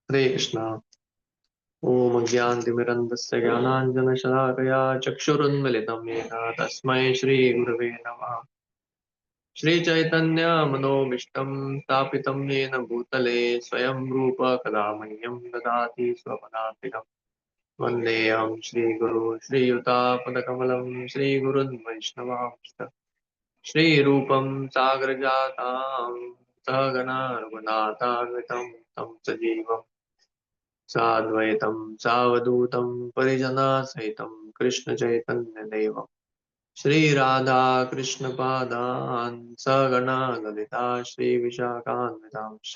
हरे कृष्णा। ओम अज्ञानतिमिरन्धस्य ज्ञानाञ्जनशलाकया चक्षुरुन्मिलितं येन तस्मै श्रीगुरवे नमः। श्रीचैतन्यमनोभीष्टं स्थापितं येन भूतले स्वयं रूप कदा मह्यं ददाति स्वपदान्तिकम्। वन्देऽहं श्रीगुरु श्रीयुतापदकमलं श्रीगुरुन् वैष्णवांश्च श्रीरूपं सागरजातां सहगणा रघुनाथान्वितं तं सजीवम् साद्वैतं सावधूतं परिजनसहितं कृष्णचैतन्यदेवं श्रीराधा कृष्णपादान् सगणा ललिता श्रीविशाखान्वितांश्च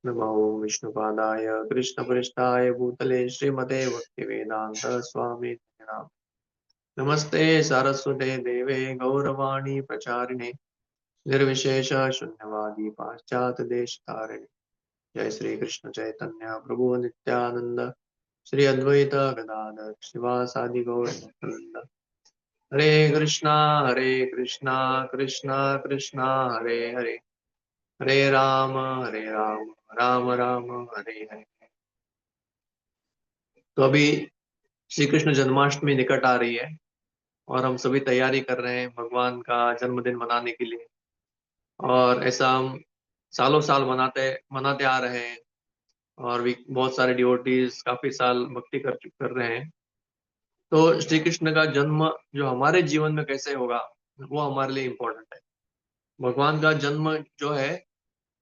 नमो विष्णुपादाय कृष्णपृष्ठाय भूतले श्रीमते भक्तिवेदान्त स्वामी नाम। नमस्ते सारस्वते देवे गौरवाणी प्रचारिणे निर्विशेष शून्यवादी पाश्चात्य देश तारिणे। जय श्री कृष्ण चैतन्य प्रभु नित्यानंद श्री अद्वैत गदाधर शिवासादि गौर भक्तवृंद। हरे कृष्णा कृष्णा कृष्णा हरे हरे हरे राम राम राम हरे हरे। तो अभी श्री कृष्ण जन्माष्टमी निकट आ रही है और हम सभी तैयारी कर रहे हैं भगवान का जन्मदिन मनाने के लिए। और ऐसा हम सालों साल मनाते मनाते आ रहे हैं और भी बहुत सारे डिवोटीज काफी साल भक्ति कर रहे हैं। तो श्री कृष्ण का जन्म जो हमारे जीवन में कैसे होगा वो हमारे लिए इम्पोर्टेंट है। भगवान का जन्म जो है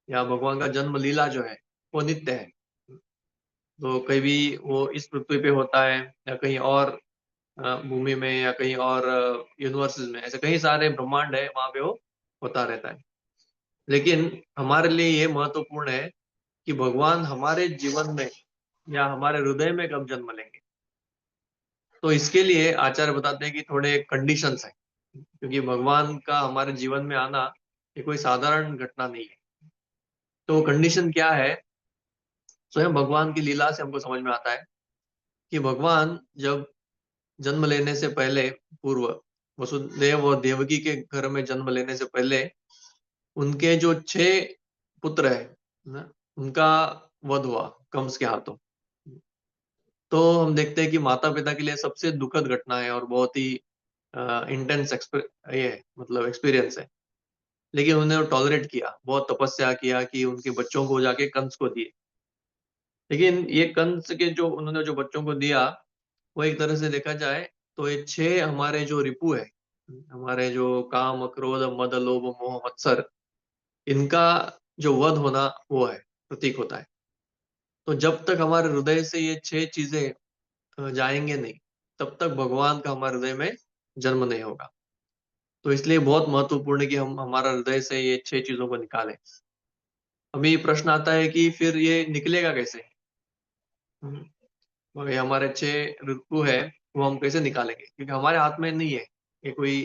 या भगवान का जन्म लीला जो है वो नित्य है। तो कभी वो इस पृथ्वी पे होता है या कहीं और भूमि में या कहीं और यूनिवर्सेस में, ऐसे कई सारे ब्रह्मांड है वहां पे वो होता रहता है। लेकिन हमारे लिए ये महत्वपूर्ण है कि भगवान हमारे जीवन में या हमारे हृदय में कब जन्म लेंगे। तो इसके लिए आचार्य बताते हैं कि थोड़े कंडीशंस हैं, क्योंकि भगवान का हमारे जीवन में आना ये कोई साधारण घटना नहीं है। तो कंडीशन क्या है? स्वयं भगवान की लीला से हमको समझ में आता है कि भगवान जब जन्म लेने से पहले, पूर्व, वसुदेव और देवकी के घर में जन्म लेने से पहले उनके जो 6 पुत्र है ना, उनका वध हुआ कंस के हाथों। तो हम देखते हैं कि माता पिता के लिए सबसे दुखद घटना है और बहुत ही इंटेंस ये है, मतलब एक्सपीरियंस है। लेकिन उन्होंने टॉलरेट किया, बहुत तपस्या किया कि उनके बच्चों को जाके कंस को दिए। लेकिन ये कंस के जो उन्होंने जो बच्चों को दिया वो एक तरह से देखा जाए तो ये 6 हमारे जो रिपु है, हमारे जो काम क्रोध मद लोभ मोह मत्सर, इनका जो वध होना वो है, प्रतीक होता है। तो जब तक हमारे हृदय से ये 6 चीजें जाएंगे नहीं, तब तक भगवान का हमारे हृदय में जन्म नहीं होगा। तो इसलिए बहुत महत्वपूर्ण है कि हम हमारा हृदय से ये 6 चीजों को निकालें। अभी प्रश्न आता है कि फिर ये निकलेगा कैसे? हम्म, ये हमारे 6 ऋतु है, वो हम कैसे निकालेंगे? क्योंकि हमारे हाथ में नहीं है ये कोई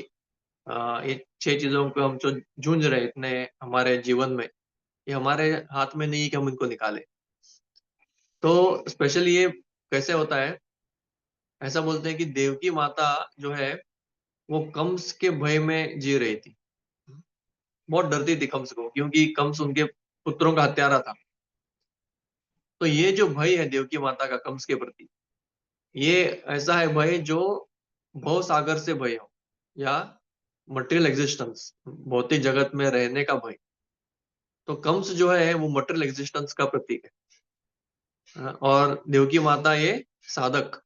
ये 6 चीजों को हम जो जूझ रहे हैं इतने हमारे जीवन में, ये हमारे हाथ में नहीं है कि हम इनको निकालें। तो स्पेशली ये कैसे होता है? ऐसा बोलते हैं कि देवकी माता जो है वो कंस के भय में जी रही थी। बहुत डरती थी कंस को, क्योंकि कंस उनके पुत्रों का हत्यारा था। तो ये जो भय है देवकी माता का कंस के प्रति, ये ऐसा है भय जो भव सागर से भय हो, या मटेरियल एग्जिस्टेंस, भौतिक जगत में रहने का भय। तो कंस जो है वो मटेरियल एग्जिस्टेंस का प्रतीक है। और देवकी माता ये साधक,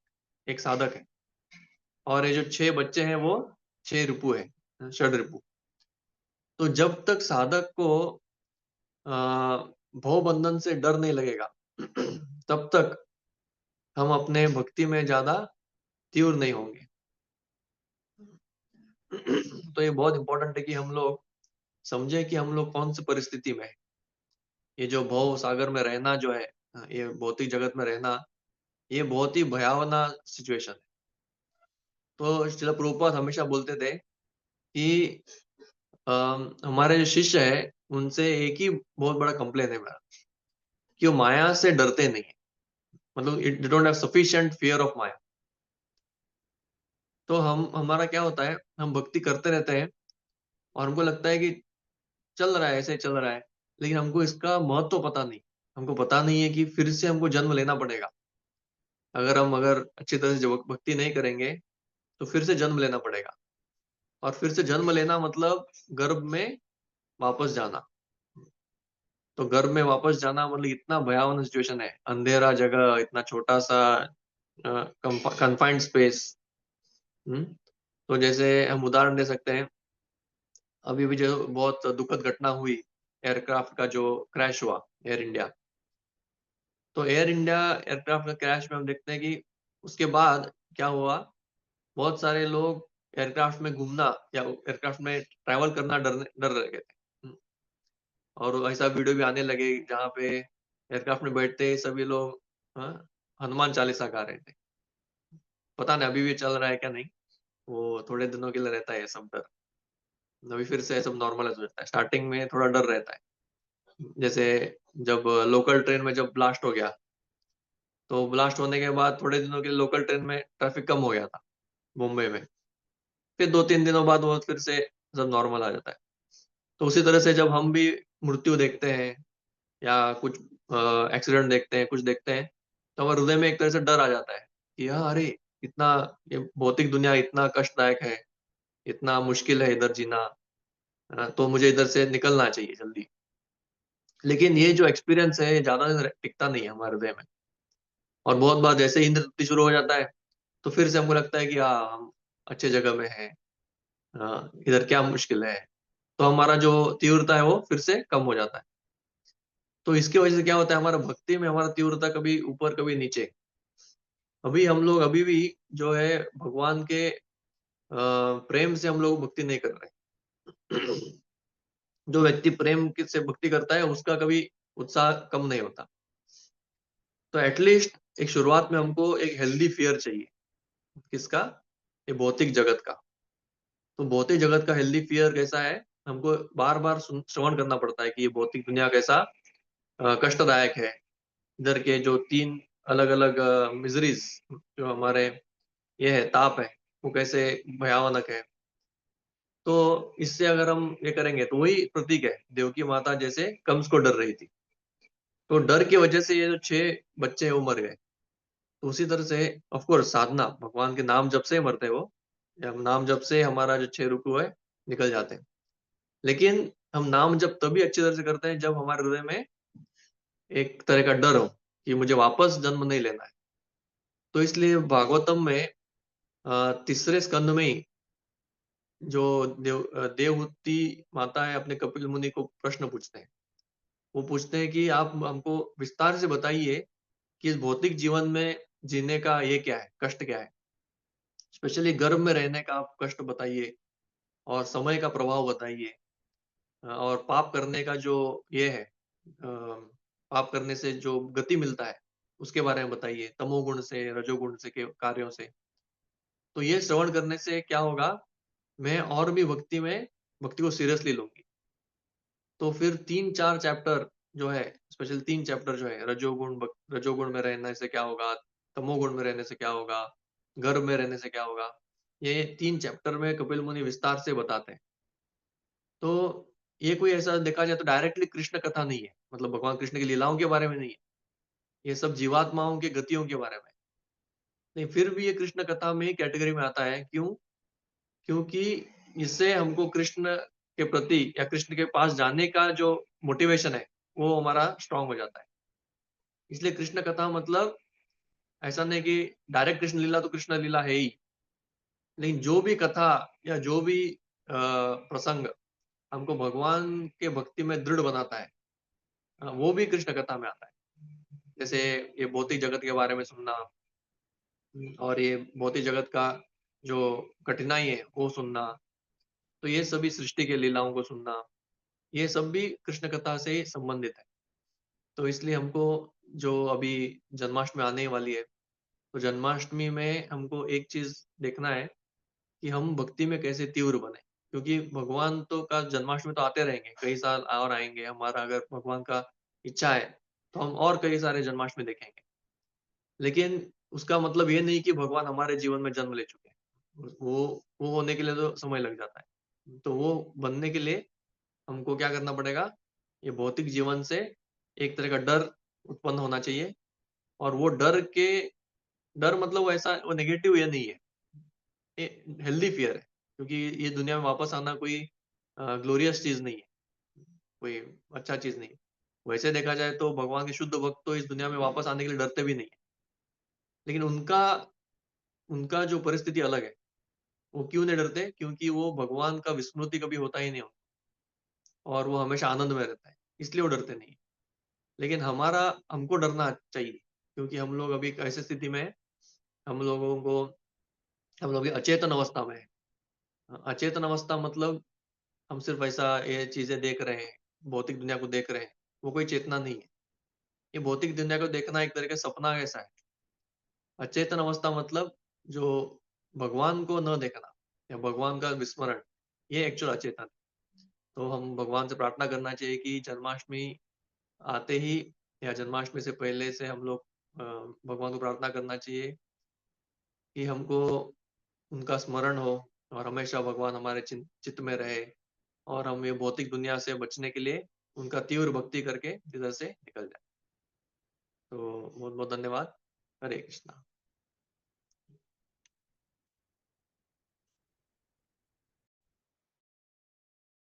एक साधक है। और ये जो 6 बच्चे हैं वो 6 रिपु है, षड रिपु। तो जब तक साधक को भव बंधन से डर नहीं लगेगा तब तक हम अपने भक्ति में ज्यादा तीव्र नहीं होंगे। तो ये बहुत इंपॉर्टेंट है कि हम लोग समझे कि हम लोग कौन सी परिस्थिति में है। ये जो भव सागर में रहना जो है, ये भौतिक जगत में रहना, ये बहुत ही भयावना सिचुएशन है। तो श्रील प्रभुपाद हमेशा बोलते थे कि हमारे जो शिष्य है उनसे एक ही बहुत बड़ा कंप्लेन है मेरा, कि वो माया से डरते नहीं है। मतलब it don't have sufficient fear of maya. तो हम हमारा क्या होता है, हम भक्ति करते रहते हैं और हमको लगता है कि चल रहा है, ऐसे चल रहा है, लेकिन हमको इसका महत्व पता नहीं। हमको पता नहीं है कि फिर से हमको जन्म लेना पड़ेगा। अगर अच्छी तरह से जो भक्ति नहीं करेंगे, तो फिर से जन्म लेना पड़ेगा। और फिर से जन्म लेना मतलब गर्भ में वापस जाना। तो गर्भ में वापस जाना मतलब इतना भयावह सिचुएशन है, अंधेरा जगह, इतना छोटा-सा कन्फाइंड स्पेस। हुँ? तो जैसे हम उदाहरण दे सकते हैं, अभी-अभी जो बहुत दुखद घटना हुई, एयरक्राफ्ट का जो क्रैश हुआ, एयर इंडिया। तो एयर इंडिया एयरक्राफ्ट का क्रैश में हम देखते हैं कि उसके बाद क्या हुआ, बहुत सारे लोग एयरक्राफ्ट में घूमना या एयरक्राफ्ट में ट्रैवल करना डर लगे थे। हुँ, और ऐसा वीडियो भी आने लगे जहाँ पे एयरक्राफ्ट में बैठते ही सभी लोग हाँ, हनुमान चालीसा गा रहे थे। पता नहीं अभी भी चल रहा है क्या नहीं, वो थोड़े दिनों के लिए रहता है ये सब डर। अभी फिर से सब नॉर्मलाइज़ हो जाता है। स्टार्टिंग में थोड़ा डर रहता है। जैसे जब लोकल ट्रेन में जब ब्लास्ट हो गया, तो ब्लास्ट होने के बाद थोड़े दिनों के लिए लोकल ट्रेन में ट्रैफिक कम हो गया था, मुंबई में। फिर 2-3 दिनों बाद वो फिर से सब नॉर्मल आ जाता है। तो उसी तरह से जब हम भी मृत्यु देखते हैं या कुछ एक्सीडेंट देखते हैं, कुछ देखते हैं, तो हमारे हृदय में एक तरह से डर आ जाता है कि हाँ, अरे! इतना ये भौतिक दुनिया इतना कष्टदायक है, इतना मुश्किल है इधर जीना, तो मुझे इधर से निकलना चाहिए जल्दी। लेकिन ये जो एक्सपीरियंस है, ये ज़्यादा दिन टिकता नहीं है हमारे हृदय में। और बहुत बार जैसे ही इंद्र तृप्ति शुरू हो जाता है, तो फिर से हमको लगता है कि हाँ, हम अच्छे जगह में हैं। इधर क्या मुश्किल है? तो हमारा जो तीव्रता है वो फिर से कम हो जाता है। तो इसकी वजह से क्या होता है हमारा भक्ति में हमारा तीव्रता कभी ऊपर कभी नीचे। अभी हम लोग अभी भी जो है भगवान के प्रेम से हम लोग भक्ति नहीं कर रहे। जो व्यक्ति प्रेम की से भक्ति करता है उसका कभी उत्साह कम नहीं होता। तो एट लीस्ट एक शुरुआत में हमको एक हेल्दी फ़ियर चाहिए। किसका? ये भौतिक जगत का। तो भौतिक जगत का हेल्दी फ़ियर कैसा है? हमको बार-बार श्रवण करना पड़ता है कि ये भौतिक दुनिया कैसा कष्टदायक है। इधर के जो 3 अलग-अलग मिज़रीज़ जो हमारे ये है, ताप है, वो कैसे भयानक है। तो इससे अगर हम ये करेंगे तो वही प्रतीक है, देवकी माता जैसे कंस को डर रही थी। तो डर की वजह से ये जो 6 बच्चे हैं वो मर गए। तो उसी तरह से ऑफ़ कोर्स साधना, भगवान के नाम जप से मरते हैं वो, या नाम जप से हमारा जो 6 रुपू है, निकल जाते हैं। लेकिन हम नाम जप तभी अच्छी तरह से करते हैं जब हमारे हृदय में एक तरह का डर हो, कि मुझे वापस जन्म नहीं लेना है। तो इसलिए भागवतम में तीसरे स्कंद में ही जो देवहूति माता है अपने कपिल मुनि को प्रश्न पूछते हैं। वो पूछते हैं कि आप हमको विस्तार से बताइए कि इस भौतिक जीवन में जीने का ये क्या है, कष्ट क्या है? स्पेशली गर्भ में रहने का आप कष्ट बताइए और समय का प्रभाव बताइए। और पाप करने का जो ये है पाप करने से जो गति मिलता है, उसके बारे में बताइए। तमोगुण से, रजोगुण से के कार्यों से। तो ये श्रवण करने से क्या होगा, मैं और भी भक्ति को सीरियसली लूँगी। तो फिर 3-4 चैप्टर जो है, स्पेशली 3 चैप्टर जो है, रजोगुण में रहने से क्या होगा, तमोगुण में रहने से क्या होगा, गर्भ में रहने से क्या होगा, ये 3 चैप्टर में कपिल मुनि विस्तार से बताते हैं। तो ये कोई ऐसा देखा जाए तो डायरेक्टली कृष्ण कथा नहीं है, मतलब भगवान कृष्ण की लीलाओं के बारे में नहीं है। ये सब जीवात्माओं की गतियों के बारे में है। नहीं, फिर भी ये कृष्ण कथा में ही कैटेगरी में आता है, क्यों? क्योंकि इससे हमको कृष्ण के प्रति या कृष्ण के पास जाने का जो मोटिवेशन है, वो हमारा स्ट्रॉन्ग हो जाता है। इसलिए कृष्ण कथा मतलब ऐसा नहीं कि डायरेक्ट कृष्ण लीला तो कृष्ण लीला है ही, लेकिन जो भी कथा या जो भी प्रसंग हमको भगवान के भक्ति में दृढ़ बनाता है, वो भी कृष्ण कथा में आता है। जैसे ये भौतिक जगत के बारे में सुनना, और ये भौतिक जगत का जो कठिनाई है, वो सुनना, तो ये सभी सृष्टि के लीलाओं को सुनना, ये सब भी कृष्ण कथा से ही संबंधित है। तो इसलिए हमको जो अभी जन्माष्टमी आने वाली है, तो जन्माष्टमी में हमको एक चीज़ देखना है कि हम भक्ति में कैसे तीव्र बने। क्योंकि भगवान तो का जन्माष्टमी तो आते रहेंगे, कई साल और आएँगे, हमारा अगर भगवान का इच्छा है, तो हम और कई सारे जन्माष्टमी देखेंगे। लेकिन उसका मतलब ये नहीं कि भगवान हमारे जीवन में जन्म ले चुके हैं। वो होने के लिए तो समय लग जाता है। तो वो बनने के लिए हमको क्या करना पड़ेगा, ये भौतिक जीवन से एक तरह का डर उत्पन्न होना चाहिए और वो डर मतलब वो ऐसा वो नेगेटिव ये नहीं है, ये हेल्दी फ़ियर है, क्योंकि ये दुनिया में वापस आना कोई ग्लोरियस चीज़ नहीं है, कोई अच्छा चीज़ नहीं है। वैसे देखा जाए तो भगवान के शुद्ध भक्त तो इस दुनिया में वापस आने के लिए डरते भी नहीं है। लेकिन उनका उनका जो परिस्थिति अलग है, वो क्यों नहीं डरते? क्योंकि वो भगवान का विस्मृति कभी होता ही नहीं और वो हमेशा आनंद में रहता है, इसलिए वो डरते नहीं है। लेकिन हमको डरना चाहिए, क्योंकि हम लोग अभी एक ऐसी स्थिति में हैं, हम लोगों को हम लोग अचेतन अवस्था में हैं। अचेतन अवस्था मतलब हम सिर्फ़ ऐसा ये चीज़ें देख रहे हैं, भौतिक दुनिया को देख रहे हैं, वो कोई चेतना नहीं है। ये भौतिक दुनिया को देखना एक तरह का सपना जैसा है। अचेतन अवस्था मतलब जो भगवान को न देखना या भगवान का विस्मरण, ये एक्चुअल अचेतन है। तो हम भगवान से प्रार्थना करना चाहिए कि जन्माष्टमी आते ही या जन्माष्टमी से पहले से हम लोग भगवान को प्रार्थना करना चाहिए कि हमको उनका स्मरण हो और हमेशा भगवान हमारे चित्त में रहे और हम ये भौतिक दुनिया से बचने के लिए उनका तीव्र भक्ति करके इधर से निकल जाए। तो बहुत-बहुत धन्यवाद। हरे कृष्णा।